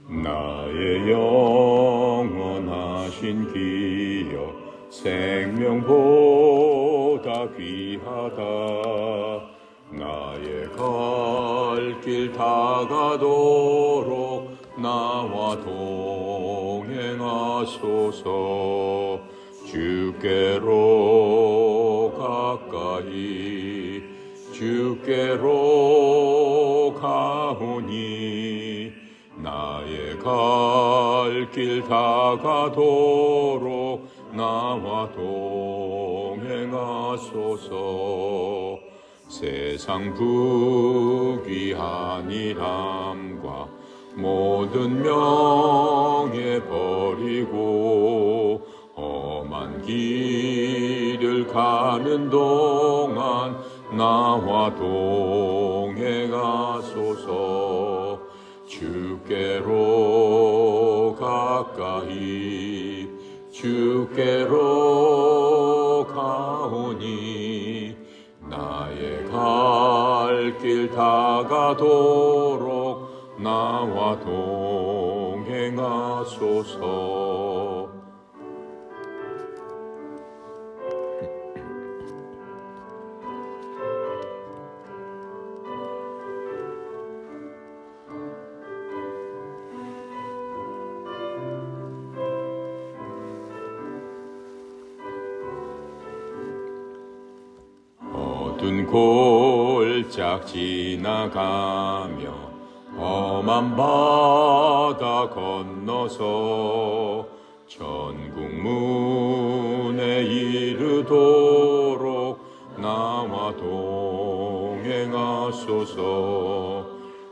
나의 영원하신 기여 생명보다 귀하다. 나의 갈 길 다가도록 나와 동행하소서. 주께로 가까이 주께로 가오니 나의 갈 길 다가도록 나와 동행하소서. 세상 부귀한 일함과 모든 명예 버리고 험한 길을 가는 동안 나와 동행하소서. 주께로 가까이 주께로 가오니 나의 갈 길 다가도록 나와 동행하소서. 어두운 골짝 지나가며 험한 바다 건너서 천국 문에 이르도록 나와 동행하소서.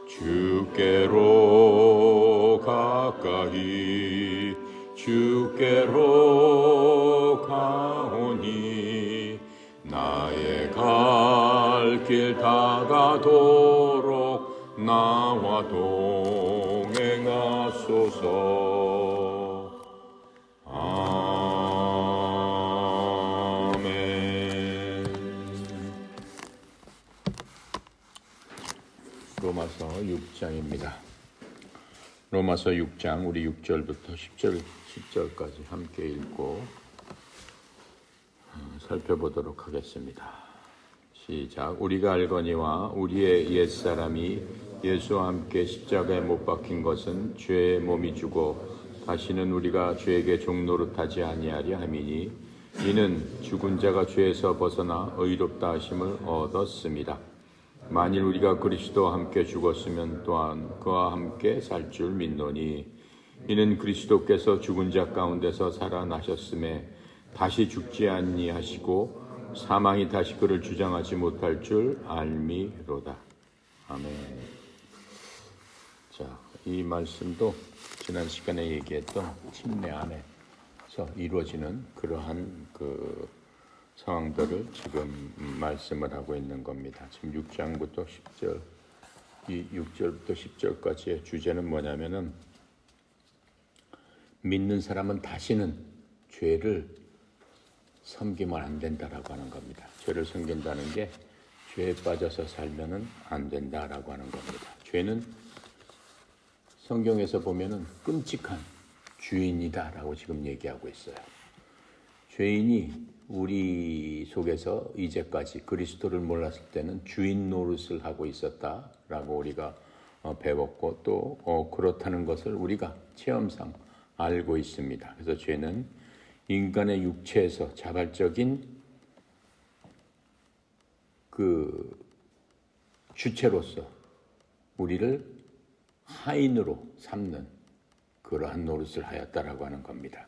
주께로 가까이 주께로 가오니 나의 갈 길 다가도록 나와 동행하소서. 아멘. 로마서 6장입니다. 로마서 6장 우리 6절부터 10절까지 함께 읽고 살펴보도록 하겠습니다. 시작. 우리가 알거니와 우리의 옛사람이 예수와 함께 십자가에 못 박힌 것은 죄의 몸이 주고 다시는 우리가 죄에게 종노릇하지 아니하려 함이니 이는 죽은 자가 죄에서 벗어나 의롭다 하심을 얻었습니다. 만일 우리가 그리스도와 함께 죽었으면 또한 그와 함께 살 줄 믿노니 이는 그리스도께서 죽은 자 가운데서 살아나셨음에 다시 죽지 아니하시고 사망이 다시 그를 주장하지 못할 줄 알미로다. 아멘. 자, 이 말씀도 지난 시간에 얘기했던 침례 안에서 이루어지는 그러한 그 상황들을 지금 말씀을 하고 있는 겁니다. 지금 6장부터 10절, 이 6절부터 10절까지의 주제는 뭐냐면은 믿는 사람은 다시는 죄를 섬기면 안 된다라고 하는 겁니다. 죄를 섬긴다는 게 죄에 빠져서 살면은 안 된다라고 하는 겁니다. 죄는 성경에서 보면은 끔찍한 주인이다라고 지금 얘기하고 있어요. 죄인이 우리 속에서 이제까지 그리스도를 몰랐을 때는 주인 노릇을 하고 있었다라고 우리가 배웠고 또 그렇다는 것을 우리가 체험상 알고 있습니다. 그래서 죄는 인간의 육체에서 자발적인 그 주체로서 우리를 하인으로 삼는 그러한 노릇을 하였다라고 하는 겁니다.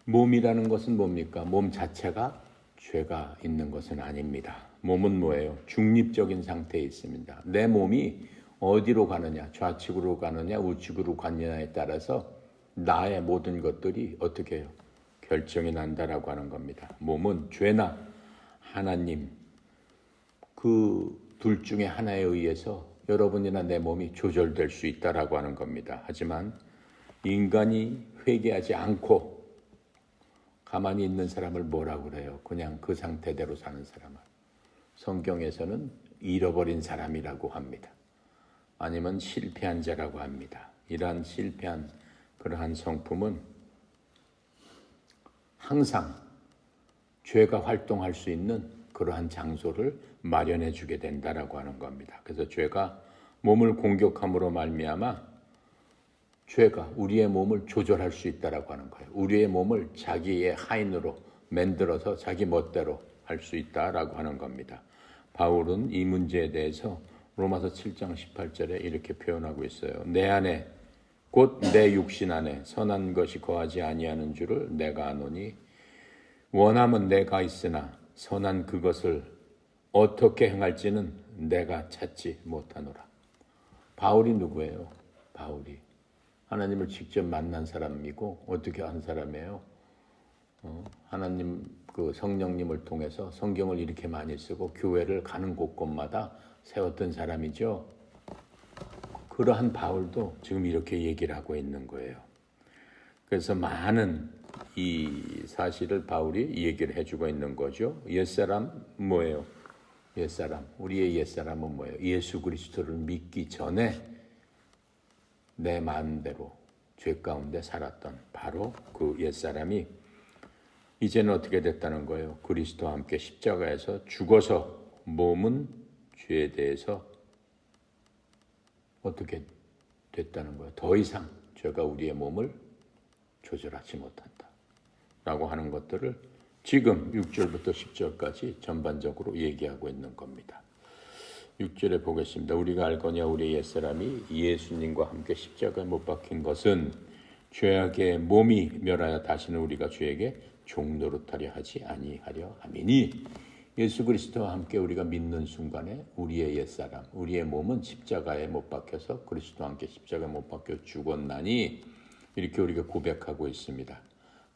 몸이라는 것은 뭡니까? 몸 자체가 죄가 있는 것은 아닙니다. 몸은 뭐예요? 중립적인 상태에 있습니다. 내 몸이 어디로 가느냐, 좌측으로 가느냐, 우측으로 가느냐에 따라서 나의 모든 것들이 어떻게 해요? 결정이 난다라고 하는 겁니다. 몸은 죄나 하나님 그 둘 중에 하나에 의해서 여러분이나 내 몸이 조절될 수 있다라고 하는 겁니다. 하지만 인간이 회개하지 않고 가만히 있는 사람을 뭐라고 그래요? 그냥 그 상태대로 사는 사람을 성경에서는 잃어버린 사람이라고 합니다. 아니면 실패한 자라고 합니다. 이러한 실패한 그러한 성품은 항상 죄가 활동할 수 있는 그러한 장소를 마련해 주게 된다라고 하는 겁니다. 그래서 죄가 몸을 공격함으로 말미암아 죄가 우리의 몸을 조절할 수 있다라고 하는 거예요. 우리의 몸을 자기의 하인으로 만들어서 자기 멋대로 할 수 있다라고 하는 겁니다. 바울은 이 문제에 대해서 로마서 7장 18절에 이렇게 표현하고 있어요. 내 안에 곧 내 육신 안에 선한 것이 거하지 아니하는 줄을 내가 아노니 원함은 내가 있으나 선한 그것을 어떻게 행할지는 내가 찾지 못하노라. 바울이 누구예요? 바울이 하나님을 직접 만난 사람이고 어떻게 한 사람이에요? 하나님 그 성령님을 통해서 성경을 이렇게 많이 쓰고 교회를 가는 곳곳마다 세웠던 사람이죠. 그러한 바울도 지금 이렇게 얘기를 하고 있는 거예요. 그래서 많은 이 사실을 바울이 얘기를 해주고 있는 거죠. 옛사람 뭐예요? 옛사람, 우리의 옛사람은 뭐예요? 예수 그리스도를 믿기 전에 내 마음대로 죄 가운데 살았던 바로 그 옛사람이 이제는 어떻게 됐다는 거예요? 그리스도와 함께 십자가에서 죽어서 몸은 죄에 대해서 어떻게 됐다는 거예요? 더 이상 죄가 우리의 몸을 조절하지 못한다 라고 하는 것들을 지금 6절부터 10절까지 전반적으로 얘기하고 있는 겁니다. 6절에 보겠습니다. 우리가 알거니와 우리의 옛사람이 예수님과 함께 십자가에 못 박힌 것은 죄악의 몸이 멸하여 다시는 우리가 죄에게 종노릇하려 하지 아니하려 함이니 예수 그리스도와 함께 우리가 믿는 순간에 우리의 옛사람, 우리의 몸은 십자가에 못 박혀서 그리스도와 함께 십자가에 못 박혀 죽었나니 이렇게 우리가 고백하고 있습니다.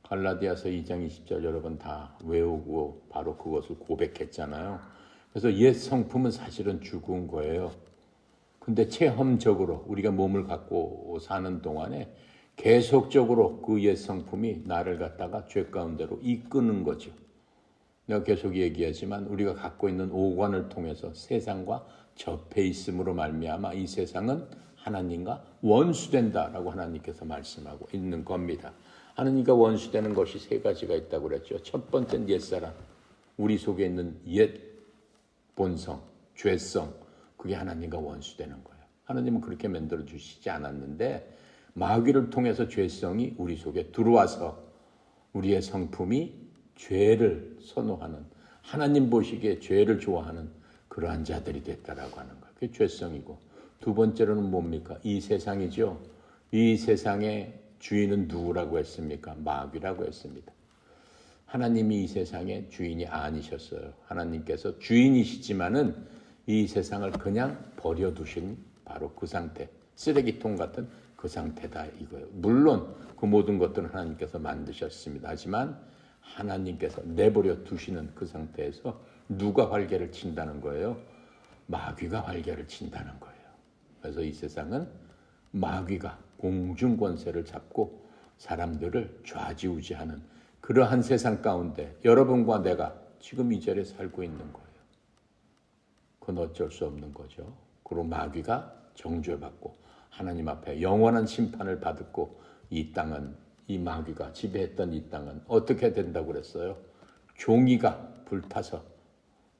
갈라디아서 2장 20절 여러분 다 외우고 바로 그것을 고백했잖아요. 그래서 옛 성품은 사실은 죽은 거예요. 근데 체험적으로 우리가 몸을 갖고 사는 동안에 계속적으로 그 옛 성품이 나를 갖다가 죄 가운데로 이끄는 거죠. 내가 계속 얘기하지만 우리가 갖고 있는 오관을 통해서 세상과 접해 있음으로 말미암아 이 세상은 하나님과 원수된다라고 하나님께서 말씀하고 있는 겁니다. 하나님과 원수되는 것이 세 가지가 있다고 그랬죠. 첫 번째는 옛사람, 우리 속에 있는 옛 본성, 죄성, 그게 하나님과 원수되는 거예요. 하나님은 그렇게 만들어 주시지 않았는데 마귀를 통해서 죄성이 우리 속에 들어와서 우리의 성품이 죄를 선호하는, 하나님 보시기에 죄를 좋아하는 그러한 자들이 됐다라고 하는 거예요. 그게 죄성이고, 두 번째로는 뭡니까? 이 세상이죠. 이 세상의 주인은 누구라고 했습니까? 마귀라고 했습니다. 하나님이 이 세상의 주인이 아니셨어요. 하나님께서 주인이시지만은 이 세상을 그냥 버려두신 바로 그 상태, 쓰레기통 같은 그 상태다 이거예요. 물론 그 모든 것들은 하나님께서 만드셨습니다. 하지만 하나님께서 내버려 두시는 그 상태에서 누가 활개를 친다는 거예요? 마귀가 활개를 친다는 거예요. 그래서 이 세상은 마귀가 공중 권세를 잡고 사람들을 좌지우지하는 그러한 세상 가운데 여러분과 내가 지금 이 자리에 살고 있는 거예요. 그건 어쩔 수 없는 거죠. 그리고 마귀가 정죄받고 하나님 앞에 영원한 심판을 받고 이 땅은, 이 마귀가 지배했던 이 땅은 어떻게 된다고 그랬어요? 종이가 불타서,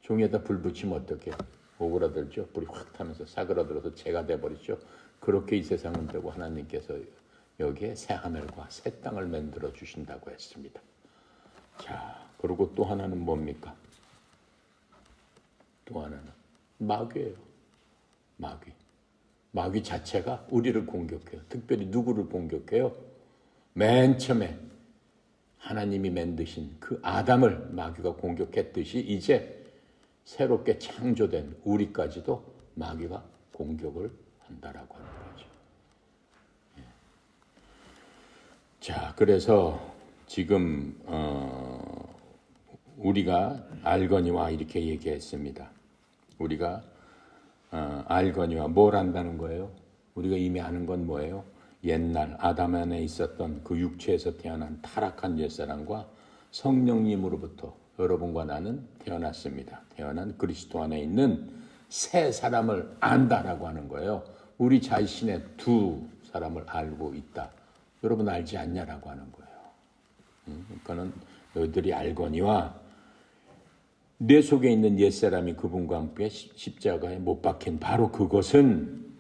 종이에다 불 붙이면 어떻게 오그라들죠? 불이 확 타면서 사그라들어서 재가 돼버리죠. 그렇게 이 세상은 되고 하나님께서 여기에 새 하늘과 새 땅을 만들어 주신다고 했습니다. 자, 그리고 또 하나는 뭡니까? 또 하나는 마귀예요. 마귀 자체가 우리를 공격해요. 특별히 누구를 공격해요? 맨 처음에 하나님이 만드신 그 아담을 마귀가 공격했듯이 이제 새롭게 창조된 우리까지도 마귀가 공격을 한다라고 하는 거죠. 자, 그래서 지금 우리가 알거니와 이렇게 얘기했습니다. 우리가 알거니와 뭘 안다는 거예요? 우리가 이미 아는 건 뭐예요? 옛날 아담 안에 있었던 그 육체에서 태어난 타락한 옛사람과 성령님으로부터 여러분과 나는 태어났습니다. 태어난 그리스도 안에 있는 새 사람을 안다라고 하는 거예요. 우리 자신의 두 사람을 알고 있다. 여러분 알지 않냐라고 하는 거예요. 그러니까는 너희들이 알거니와 내 속에 있는 옛사람이 그분과 함께 십자가에 못 박힌 바로 그것은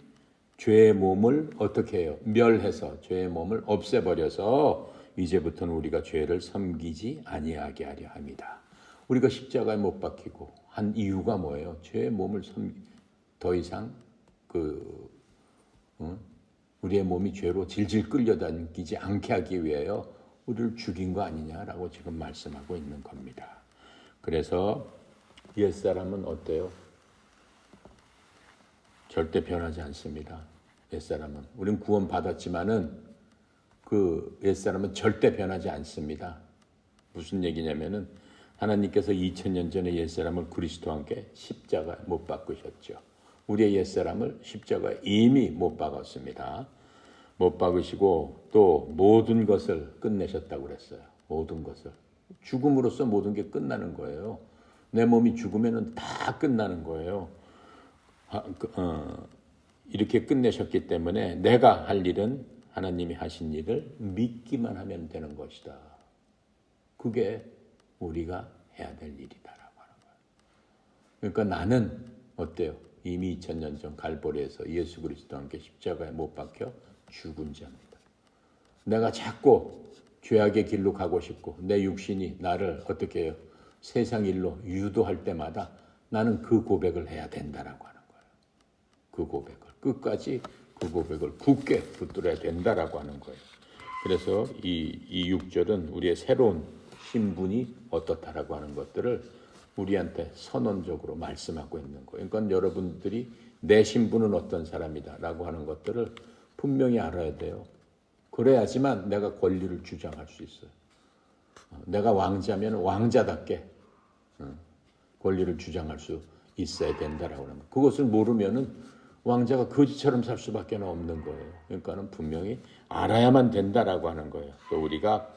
죄의 몸을 어떻게 해요? 멸해서 죄의 몸을 없애버려서 이제부터는 우리가 죄를 섬기지 아니하게 하려 합니다. 우리가 십자가에 못 박히고 한 이유가 뭐예요? 죄의 몸을 더 이상 우리의 몸이 죄로 질질 끌려다니지 않게 하기 위하여 우리를 죽인 거 아니냐라고 지금 말씀하고 있는 겁니다. 그래서 옛사람은 어때요? 절대 변하지 않습니다. 옛사람은. 우린 구원 받았지만은 그 옛사람은 절대 변하지 않습니다. 무슨 얘기냐면은 하나님께서 2000년 전에 옛사람을 그리스도와 함께 십자가에 못 박으셨죠. 우리의 옛사람을 십자가에 이미 못 박았습니다. 못 박으시고 또 모든 것을 끝내셨다고 그랬어요. 모든 것을. 죽음으로써 모든 게 끝나는 거예요. 내 몸이 죽으면 다 끝나는 거예요. 이렇게 끝내셨기 때문에 내가 할 일은 하나님이 하신 일을 믿기만 하면 되는 것이다. 그게 우리가 해야 될 일이다라고 하는 거예요. 그러니까 나는 어때요? 이미 2000년 전 갈보리에서 예수 그리스도와 함께 십자가에 못 박혀 죽은 자입니다. 내가 자꾸 죄악의 길로 가고 싶고 내 육신이 나를 어떻게 해요? 세상 일로 유도할 때마다 나는 그 고백을 해야 된다라고 하는 거예요. 그 고백을 끝까지 그 고백을 굳게 붙들어야 된다라고 하는 거예요. 그래서 이 6절은 우리의 새로운 신분이 어떻다라고 하는 것들을 우리한테 선언적으로 말씀하고 있는 거예요. 그러니까 여러분들이 내 신분은 어떤 사람이다라고 하는 것들을 분명히 알아야 돼요. 그래야지만 내가 권리를 주장할 수 있어요. 내가 왕자면 왕자답게 권리를 주장할 수 있어야 된다라고 하는 거예요. 그것을 모르면은 왕자가 거지처럼 살 수밖에 없는 거예요. 그러니까는 분명히 알아야만 된다라고 하는 거예요. 또 우리가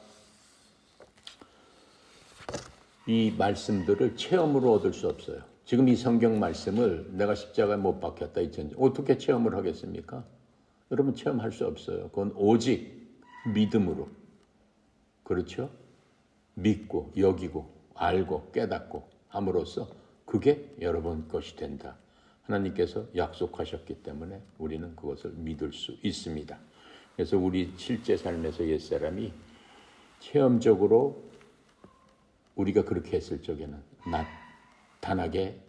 이 말씀들을 체험으로 얻을 수 없어요. 지금 이 성경 말씀을 내가 십자가에 못 박혔다 어떻게 체험을 하겠습니까? 여러분 체험할 수 없어요. 그건 오직 믿음으로. 그렇죠? 믿고 여기고 알고 깨닫고 함으로써 그게 여러분 것이 된다. 하나님께서 약속하셨기 때문에 우리는 그것을 믿을 수 있습니다. 그래서 우리 실제 삶에서 옛사람이 체험적으로 우리가 그렇게 했을 적에는 나타나게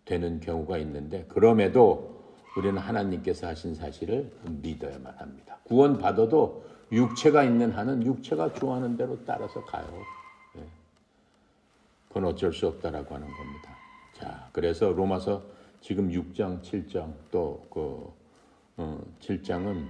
되는 경우가 있는데 그럼에도 우리는 하나님께서 하신 사실을 믿어야만 합니다. 구원받아도 육체가 있는 한은 육체가 좋아하는 대로 따라서 가요. 그건 어쩔 수 없다라고 하는 겁니다. 자, 그래서 로마서 지금 6장, 7장 또 7장은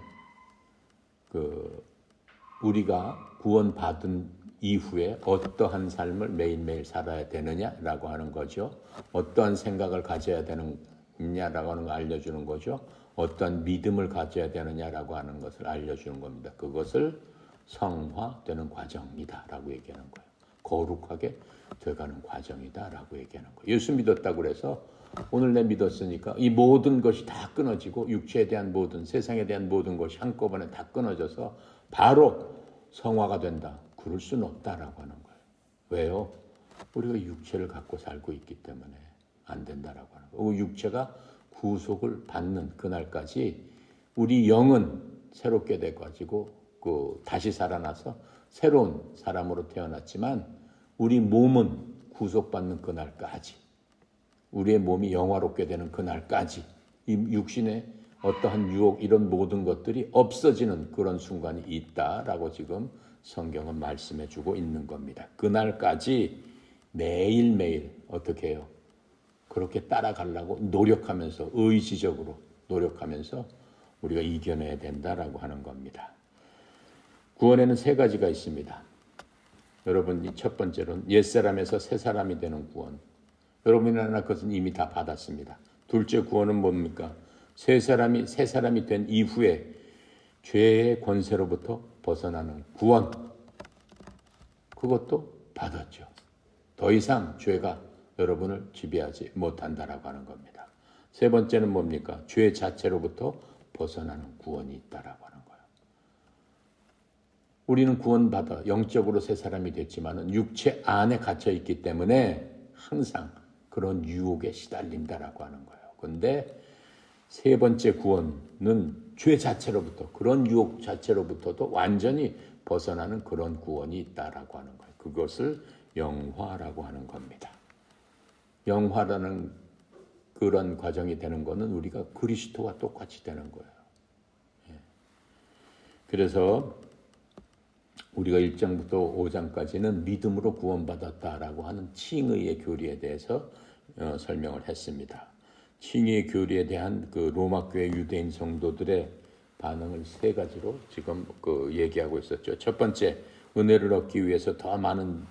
우리가 구원받은 이후에 어떠한 삶을 매일매일 살아야 되느냐라고 하는 거죠. 어떠한 생각을 가져야 되느냐라고 하는 걸 알려주는 거죠. 어떠한 믿음을 가져야 되느냐라고 하는 것을 알려주는 겁니다. 그것을 성화되는 과정이다라고 얘기하는 거예요. 거룩하게 돼가는 과정이다라고 얘기하는 거예요. 예수 믿었다고 그래서 오늘 내 믿었으니까 이 모든 것이 다 끊어지고 육체에 대한 모든 세상에 대한 모든 것이 한꺼번에 다 끊어져서 바로 성화가 된다. 그럴 수는 없다라고 하는 거예요. 왜요? 우리가 육체를 갖고 살고 있기 때문에 안 된다라고 하는 거예요. 육체가 구속을 받는 그날까지 우리 영은 새롭게 돼가지고 다시 살아나서 새로운 사람으로 태어났지만 우리 몸은 구속받는 그날까지 우리의 몸이 영화롭게 되는 그날까지 이 육신의 어떠한 유혹 이런 모든 것들이 없어지는 그런 순간이 있다라고 지금 성경은 말씀해 주고 있는 겁니다. 그날까지 매일매일 어떻게 해요? 그렇게 따라가려고 노력하면서 의지적으로 노력하면서 우리가 이겨내야 된다라고 하는 겁니다. 구원에는 세 가지가 있습니다. 여러분 첫 번째로는 옛사람에서 새 사람이 되는 구원. 여러분이나 그것은 이미 다 받았습니다. 둘째 구원은 뭡니까? 새 사람이 된 이후에 죄의 권세로부터 벗어나는 구원. 그것도 받았죠. 더 이상 죄가 여러분을 지배하지 못한다라고 하는 겁니다. 세 번째는 뭡니까? 죄 자체로부터 벗어나는 구원이 있다라고 하는 거예요. 우리는 구원받아 영적으로 새 사람이 됐지만은 육체 안에 갇혀 있기 때문에 항상 그런 유혹에 시달린다라고 하는 거예요. 그런데 세 번째 구원은 죄 자체로부터, 그런 유혹 자체로부터도 완전히 벗어나는 그런 구원이 있다라고 하는 거예요. 그것을 영화라고 하는 겁니다. 영화라는 그런 과정이 되는 것은 우리가 그리스도와 똑같이 되는 거예요. 그래서 우리가 1장부터 5장까지는 믿음으로 구원받았다라고 하는 칭의의 교리에 대해서 설명을 했습니다. 칭의의 교리에 대한 그 로마 교회 유대인 성도들의 반응을 세 가지로 지금 얘기하고 있었죠. 첫 번째, 은혜를 얻기 위해서 더 많은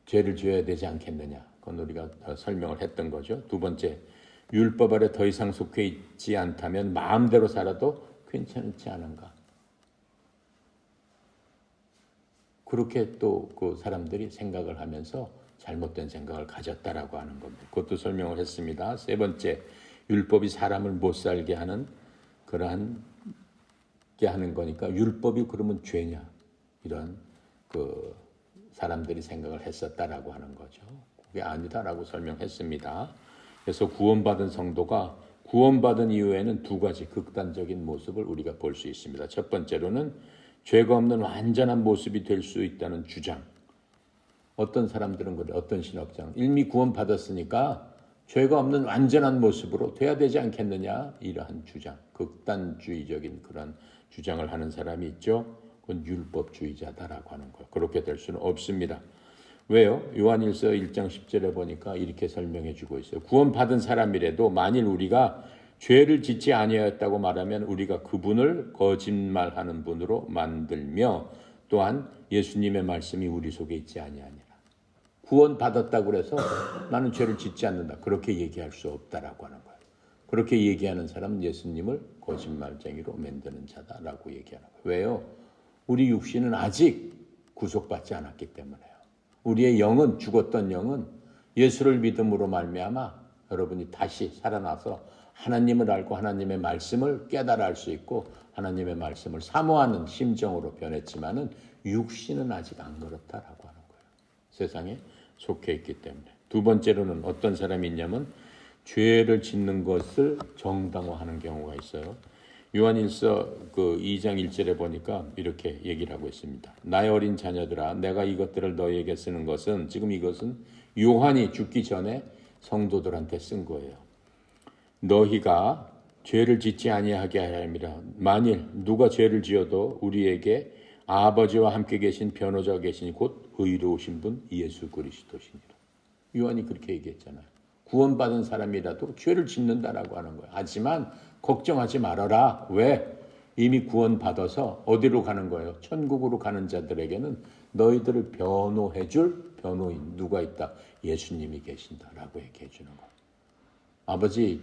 죄를 지어야 되지 않겠느냐. 그건 우리가 설명을 했던 거죠. 두 번째, 율법 아래 더 이상 속해 있지 않다면 마음대로 살아도 괜찮지 않은가. 그렇게 또 그 사람들이 생각을 하면서 잘못된 생각을 가졌다라고 하는 겁니다. 그것도 설명을 했습니다. 세 번째, 율법이 사람을 못 살게 하는 그러한 게 하는 거니까 율법이 그러면 죄냐, 이런 그 사람들이 생각을 했었다라고 하는 거죠. 그게 아니다라고 설명했습니다. 그래서 구원받은 성도가 구원받은 이후에는 두 가지 극단적인 모습을 우리가 볼 수 있습니다. 첫 번째로는 죄가 없는 완전한 모습이 될 수 있다는 주장. 어떤 사람들은 그래, 어떤 신학자는 이미 구원받았으니까 죄가 없는 완전한 모습으로 돼야 되지 않겠느냐, 이러한 주장, 극단주의적인 그런 주장을 하는 사람이 있죠. 그건 율법주의자다라고 하는 거예요. 그렇게 될 수는 없습니다. 왜요? 요한일서 1장 10절에 보니까 이렇게 설명해 주고 있어요. 구원받은 사람이라도 만일 우리가 죄를 짓지 아니하였다고 말하면 우리가 그분을 거짓말하는 분으로 만들며 또한 예수님의 말씀이 우리 속에 있지 아니하니라. 구원받았다고 해서 나는 죄를 짓지 않는다, 그렇게 얘기할 수 없다라고 하는 거예요. 그렇게 얘기하는 사람은 예수님을 거짓말쟁이로 만드는 자다라고 얘기하는 거예요. 왜요? 우리 육신은 아직 구속받지 않았기 때문에요. 우리의 영은, 죽었던 영은 예수를 믿음으로 말미암아 여러분이 다시 살아나서 하나님을 알고 하나님의 말씀을 깨달아 알 수 있고 하나님의 말씀을 사모하는 심정으로 변했지만은 육신은 아직 안 그렇다라고 하는 거예요. 세상에 속해 있기 때문에. 두 번째로는 어떤 사람이 있냐면 죄를 짓는 것을 정당화하는 경우가 있어요. 요한일서 2장 1절에 보니까 이렇게 얘기를 하고 있습니다. 나의 어린 자녀들아, 내가 이것들을 너희에게 쓰는 것은, 지금 이것은 요한이 죽기 전에 성도들한테 쓴 거예요. 너희가 죄를 짓지 아니하게 하려 함이라. 만일 누가 죄를 지어도 우리에게 아버지와 함께 계신 변호자가 계시니 곧 의로우신 분 예수 그리스도시니라. 요한이 그렇게 얘기했잖아요. 구원받은 사람이라도 죄를 짓는다라고 하는 거예요. 하지만 걱정하지 말아라. 왜? 이미 구원받아서 어디로 가는 거예요? 천국으로 가는 자들에게는 너희들을 변호해 줄 변호인 누가 있다? 예수님이 계신다라고 얘기해 주는 거예요. 아버지,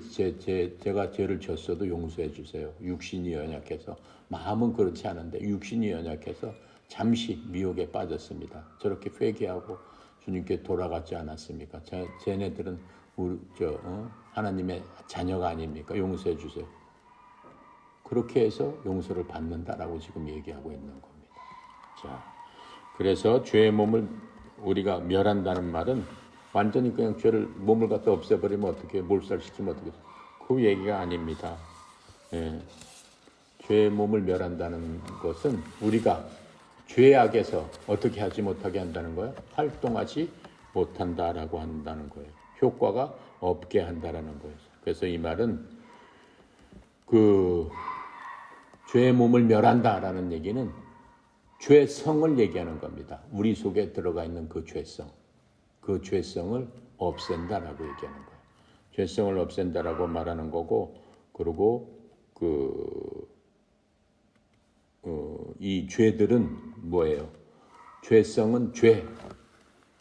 제가 죄를 졌어도 용서해 주세요. 육신이 연약해서, 마음은 그렇지 않은데 육신이 연약해서 잠시 미혹에 빠졌습니다. 저렇게 회개하고 주님께 돌아가지 않았습니까? 쟤네들은 하나님의 자녀가 아닙니까? 용서해 주세요. 그렇게 해서 용서를 받는다라고 지금 얘기하고 있는 겁니다. 자, 그래서 죄의 몸을 우리가 멸한다는 말은 완전히 그냥 죄를 몸을 갖다 없애버리면 어떻게, 몰살시키면 어떻게, 그 얘기가 아닙니다. 예. 죄의 몸을 멸한다는 것은 우리가 죄악에서 어떻게 하지 못하게 한다는 거예요? 활동하지 못한다라고 한다는 거예요. 효과가 없게 한다라는 거예요. 그래서 이 말은 죄의 몸을 멸한다라는 얘기는 죄성을 얘기하는 겁니다. 우리 속에 들어가 있는 그 죄성. 그 죄성을 없앤다라고 얘기하는 거예요. 죄성을 없앤다라고 말하는 거고, 그리고 이 죄들은 뭐예요? 죄성은 죄.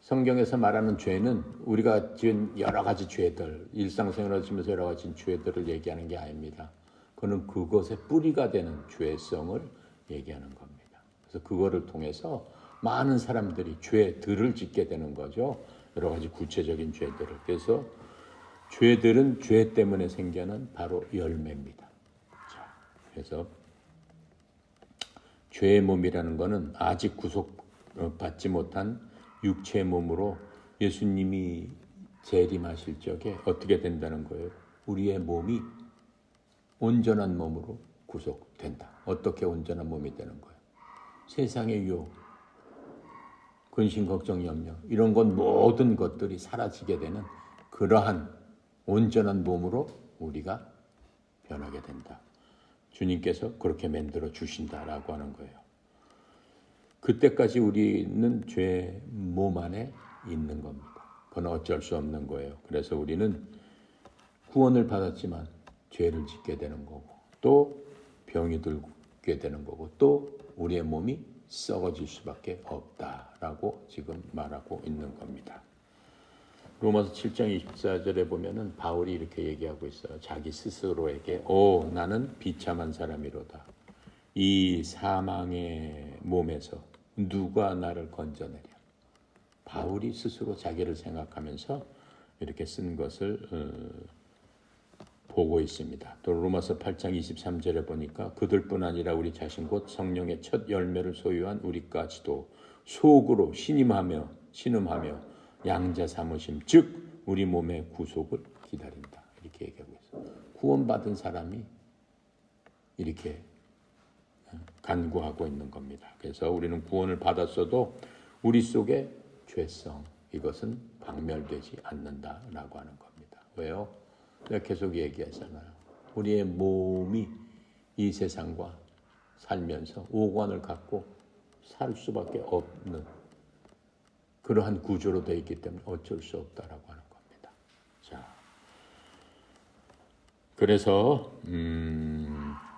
성경에서 말하는 죄는 우리가 지은 여러 가지 죄들, 일상생활을 하시면서 여러 가지 죄들을 얘기하는 게 아닙니다. 그는 그것의 뿌리가 되는 죄성을 얘기하는 겁니다. 그래서 그거를 통해서 많은 사람들이 죄들을 짓게 되는 거죠. 여러 가지 구체적인 죄들을. 그래서 죄들은 죄 때문에 생겨난 바로 열매입니다. 자, 그래서 죄의 몸이라는 것은 아직 구속받지 못한 육체의 몸으로 예수님이 재림하실 적에 어떻게 된다는 거예요? 우리의 몸이 온전한 몸으로 구속된다. 어떻게 온전한 몸이 되는 거예요? 세상의 유혹, 근심, 걱정, 염려 이런 것 모든 것들이 사라지게 되는 그러한 온전한 몸으로 우리가 변하게 된다. 주님께서 그렇게 만들어 주신다라고 하는 거예요. 그때까지 우리는 죄 몸 안에 있는 겁니다. 그건 어쩔 수 없는 거예요. 그래서 우리는 구원을 받았지만 죄를 짓게 되는 거고 또 병이 들게 되는 거고 또 우리의 몸이 썩어질 수밖에 없다라고 지금 말하고 있는 겁니다. 로마서 7장 24절에 보면은 바울이 이렇게 얘기하고 있어요. 자기 스스로에게 나는 비참한 사람이로다. 이 사망의 몸에서 누가 나를 건져내랴. 바울이 스스로 자기를 생각하면서 이렇게 쓴 것을 보고 있습니다. 또 로마서 8장 23절에 보니까 그들뿐 아니라 우리 자신 곧 성령의 첫 열매를 소유한 우리까지도 속으로 신음하며 양자 삼으심 즉 우리 몸의 구속을 기다린다. 이렇게 얘기하고 있어요. 구원받은 사람이 이렇게 간구하고 있는 겁니다. 그래서 우리는 구원을 받았어도 우리 속에 죄성 이것은 박멸되지 않는다라고 하는 겁니다. 왜요? 내가 계속 얘기하잖아요. 우리의 몸이 이 세상과 살면서 오관을 갖고 살 수밖에 없는 그러한 구조로 되어 있기 때문에 어쩔 수 없다라고 하는 겁니다. 자, 그래서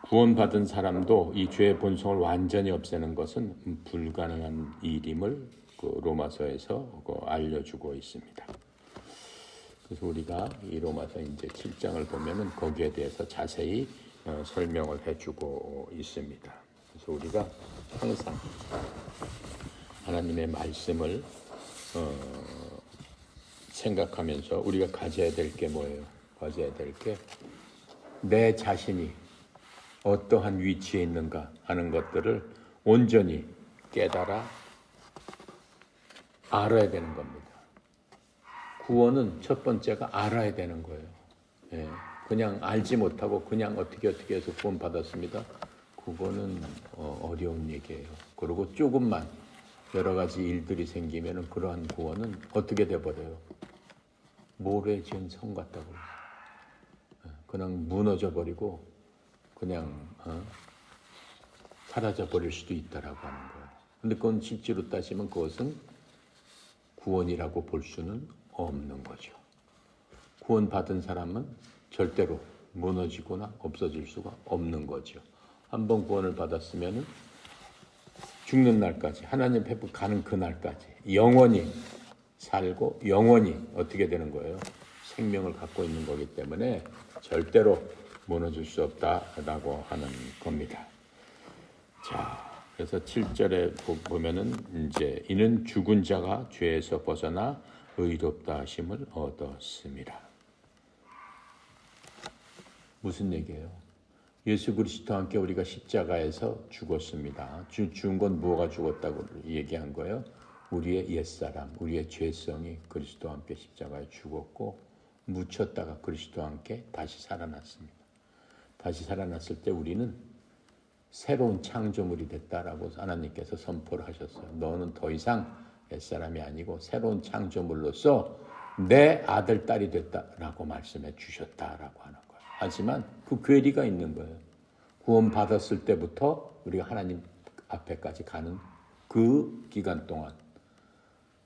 구원받은 사람도 이 죄의 본성을 완전히 없애는 것은 불가능한 일임을 로마서에서 알려주고 있습니다. 그래서 우리가 이 로마서 이제 7장을 보면은 거기에 대해서 자세히 설명을 해주고 있습니다. 그래서 우리가 항상 하나님의 말씀을 생각하면서 우리가 가져야 될 게 뭐예요? 가져야 될 게 내 자신이 어떠한 위치에 있는가 하는 것들을 온전히 깨달아 알아야 되는 겁니다. 구원은 첫 번째가 알아야 되는 거예요. 예, 그냥 알지 못하고 그냥 어떻게 해서 구원 받았습니다. 그거는 어려운 얘기예요. 그리고 조금만 여러 가지 일들이 생기면은 그러한 구원은 어떻게 돼버려요? 모래에 지은 성 같다고요. 그냥 무너져 버리고 그냥 사라져 버릴 수도 있다라고 하는 거예요. 근데 그건 실제로 따지면 그것은 구원이라고 볼 수는 없는 거죠. 구원 받은 사람은 절대로 무너지거나 없어질 수가 없는 거죠. 한번 구원을 받았으면은 죽는 날까지 하나님 앞에 가는 그 날까지 영원히 살고 영원히 어떻게 되는 거예요? 생명을 갖고 있는 거기 때문에 절대로 무너질 수 없다라고 하는 겁니다. 자, 그래서 7절에 보면은 이제 이는 죽은 자가 죄에서 벗어나 의롭다 하심을 얻었습니다. 무슨 얘기예요? 예수 그리스도와 함께 우리가 십자가에서 죽었습니다. 죽은 건 뭐가 죽었다고 얘기한 거예요? 우리의 옛사람, 우리의 죄성이 그리스도와 함께 십자가에 죽었고 묻혔다가 그리스도와 함께 다시 살아났습니다. 다시 살아났을 때 우리는 새로운 창조물이 됐다라고 하나님께서 선포를 하셨어요. 너는 더 이상 옛사람이 아니고 새로운 창조물로서 내 아들, 딸이 됐다라고 말씀해 주셨다라고 하는 거예요. 하지만 그 괴리가 있는 거예요. 구원 받았을 때부터 우리가 하나님 앞에까지 가는 그 기간 동안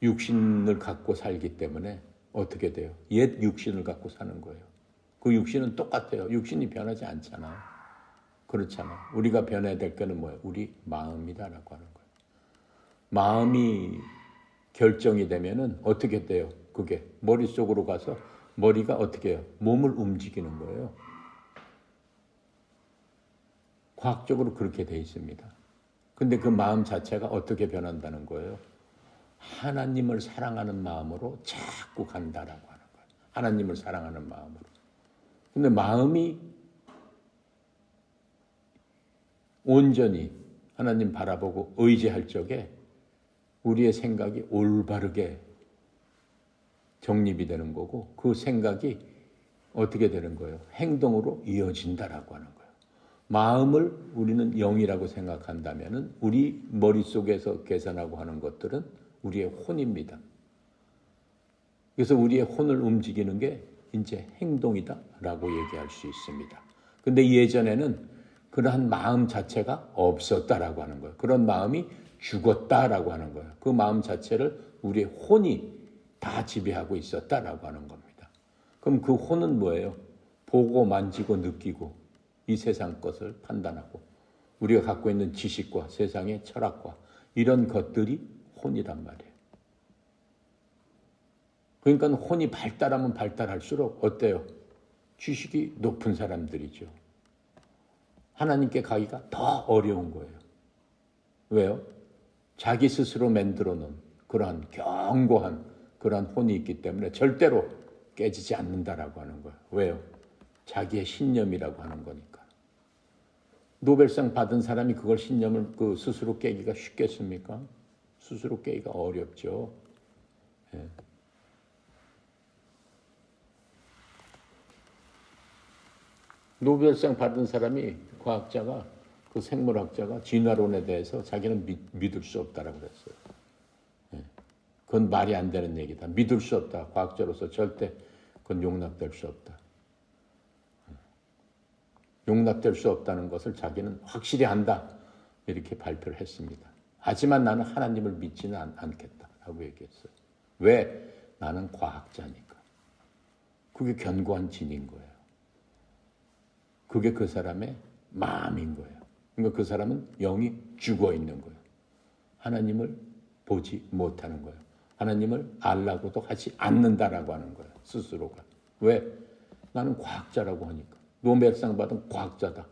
육신을 갖고 살기 때문에 어떻게 돼요? 옛 육신을 갖고 사는 거예요. 그 육신은 똑같아요. 육신이 변하지 않잖아요. 그렇잖아요. 우리가 변해야 될 거는 뭐예요? 우리 마음이다라고 하는 거예요. 마음이 결정이 되면은 어떻게 돼요? 그게 머릿속으로 가서 머리가 어떻게 해요? 몸을 움직이는 거예요. 과학적으로 그렇게 돼 있습니다. 근데 그 마음 자체가 어떻게 변한다는 거예요? 하나님을 사랑하는 마음으로 자꾸 간다라고 하는 거예요. 하나님을 사랑하는 마음으로. 근데 마음이 온전히 하나님 바라보고 의지할 적에 우리의 생각이 올바르게 정립이 되는 거고 그 생각이 어떻게 되는 거예요? 행동으로 이어진다라고 하는 거예요. 마음을 우리는 영이라고 생각한다면 우리 머릿속에서 계산하고 하는 것들은 우리의 혼입니다. 그래서 우리의 혼을 움직이는 게 이제 행동이다라고 얘기할 수 있습니다. 근데 예전에는 그러한 마음 자체가 없었다라고 하는 거예요. 그런 마음이 죽었다라고 하는 거예요. 그 마음 자체를 우리의 혼이 다 지배하고 있었다라고 하는 겁니다. 그럼 그 혼은 뭐예요? 보고 만지고 느끼고 이 세상 것을 판단하고 우리가 갖고 있는 지식과 세상의 철학과 이런 것들이 혼이란 말이에요. 그러니까 혼이 발달하면 발달할수록 어때요? 지식이 높은 사람들이죠. 하나님께 가기가 더 어려운 거예요. 왜요? 자기 스스로 만들어 놓은 그러한 견고한 그러한 혼이 있기 때문에 절대로 깨지지 않는다라고 하는 거예요. 왜요? 자기의 신념이라고 하는 거니까. 노벨상 받은 사람이 그걸 신념을 스스로 깨기가 쉽겠습니까? 스스로 깨기가 어렵죠. 예. 노벨상 받은 사람이 과학자가 그 생물학자가 진화론에 대해서 자기는 믿을 수 없다라고 그랬어요. 예. 그건 말이 안 되는 얘기다. 믿을 수 없다. 과학자로서 절대 그건 용납될 수 없다. 용납될 수 없다는 것을 자기는 확실히 안다. 이렇게 발표를 했습니다. 하지만 나는 하나님을 믿지는 않겠다라고 얘기했어요. 왜? 나는 과학자니까. 그게 견고한 진인 거예요. 그게 그 사람의 마음인 거예요. 그러니까 그 사람은 영이 죽어 있는 거예요. 하나님을 보지 못하는 거예요. 하나님을 알라고도 하지 않는다라고 하는 거예요. 스스로가. 왜? 나는 과학자라고 하니까. 노벨상 받은 과학자다.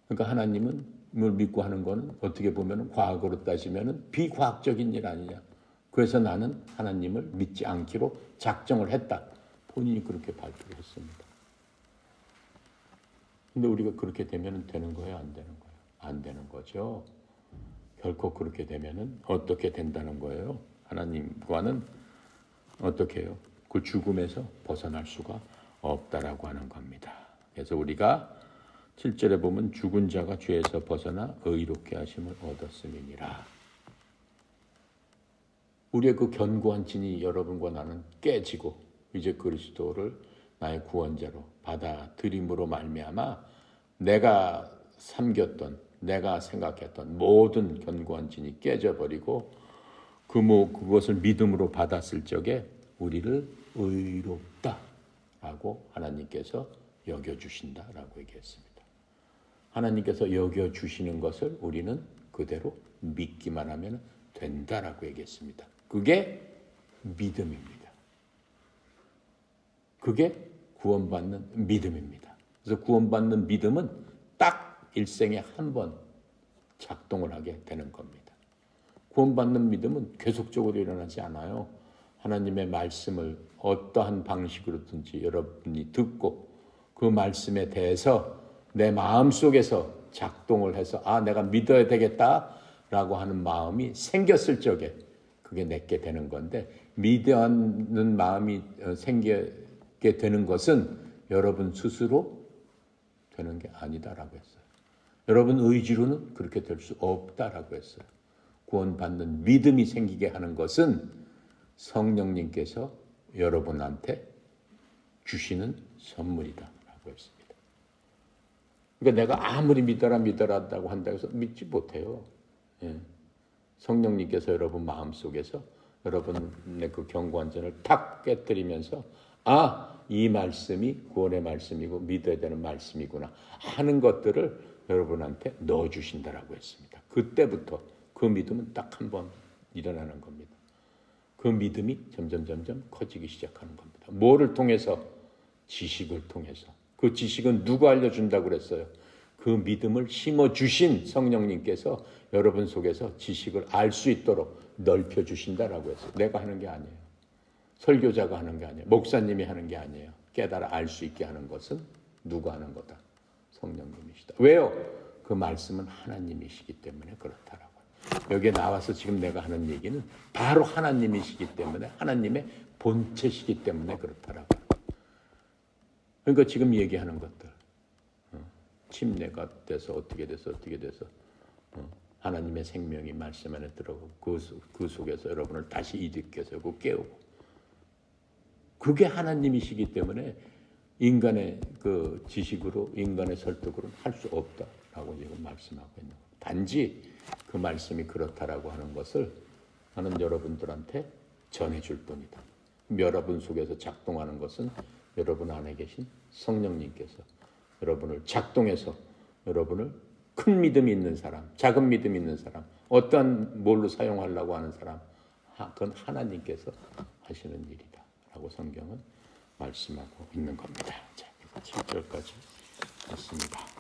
그러니까 하나님을 믿고 하는 거는 어떻게 보면 과학으로 따지면 비과학적인 일 아니냐. 그래서 나는 하나님을 믿지 않기로 작정을 했다. 본인이 그렇게 발표를 했습니다. 근데 우리가 그렇게 되면 되는 거예요? 안 되는 거예요? 안 되는 거죠. 결코 그렇게 되면 어떻게 된다는 거예요? 하나님과는 어떻게 해요? 그 죽음에서 벗어날 수가 없다라고 하는 겁니다. 그래서 우리가 7절에 보면 죽은 자가 죄에서 벗어나 의롭게 하심을 얻었음이니라. 우리의 그 견고한 진이 여러분과 나는 깨지고 이제 그리스도를 나의 구원자로 받아들임으로 말미암아 내가 삼겼던 내가 생각했던 모든 견고한 진이 깨져버리고 그것을 믿음으로 받았을 적에 우리를 의롭다라고 하나님께서 여겨주신다라고 얘기했습니다. 하나님께서 여겨주시는 것을 우리는 그대로 믿기만 하면 된다라고 얘기했습니다. 그게 믿음입니다. 그게 구원받는 믿음입니다. 그래서 구원받는 믿음은 딱 일생에 한 번 작동을 하게 되는 겁니다. 구원받는 믿음은 계속적으로 일어나지 않아요. 하나님의 말씀을 어떠한 방식으로든지 여러분이 듣고 그 말씀에 대해서 내 마음속에서 작동을 해서 내가 믿어야 되겠다라고 하는 마음이 생겼을 적에 그게 내게 되는 건데 믿어하는 마음이 생기게 되는 것은 여러분 스스로 되는 게 아니다라고 했어요. 여러분 의지로는 그렇게 될 수 없다라고 했어요. 구원받는 믿음이 생기게 하는 것은 성령님께서 여러분한테 주시는 선물이다라고 했습니다. 그러니까 내가 아무리 믿어라다고 한다고 해서 믿지 못해요. 예. 성령님께서 여러분 마음속에서 여러분의 그 견고한 전을 탁 깨뜨리면서 이 말씀이 구원의 말씀이고 믿어야 되는 말씀이구나 하는 것들을 여러분한테 넣어주신다라고 했습니다. 그때부터 그 믿음은 딱 한 번 일어나는 겁니다. 그 믿음이 점점 커지기 시작하는 겁니다. 뭐를 통해서? 지식을 통해서. 그 지식은 누가 알려준다고 그랬어요? 그 믿음을 심어주신 성령님께서 여러분 속에서 지식을 알 수 있도록 넓혀주신다라고 했어요. 내가 하는 게 아니에요. 설교자가 하는 게 아니에요. 목사님이 하는 게 아니에요. 깨달아 알 수 있게 하는 것은 누가 하는 거다? 성령님이시다. 왜요? 그 말씀은 하나님이시기 때문에 그렇다라고. 여기에 나와서 지금 내가 하는 얘기는 바로 하나님이시기 때문에 하나님의 본체시기 때문에 그렇다라고. 그러니까 지금 얘기하는 것들 침례가 돼서 어떻게 돼서 하나님의 생명이 말씀 안에 들어가고 그 속에서 여러분을 다시 일으켜 세우고 깨우고 그게 하나님이시기 때문에 인간의 그 지식으로 인간의 설득으로는 할 수 없다라고 지금 말씀하고 있는 거예요. 단지 그 말씀이 그렇다라고 하는 것을 하는 여러분들한테 전해줄 뿐이다. 여러분 속에서 작동하는 것은 여러분 안에 계신 성령님께서 여러분을 작동해서 여러분을 큰 믿음이 있는 사람, 작은 믿음이 있는 사람, 어떠한 뭘로 사용하려고 하는 사람, 그건 하나님께서 하시는 일이다 라고 성경은 말씀하고 있는 겁니다. 자, 7절까지 했습니다.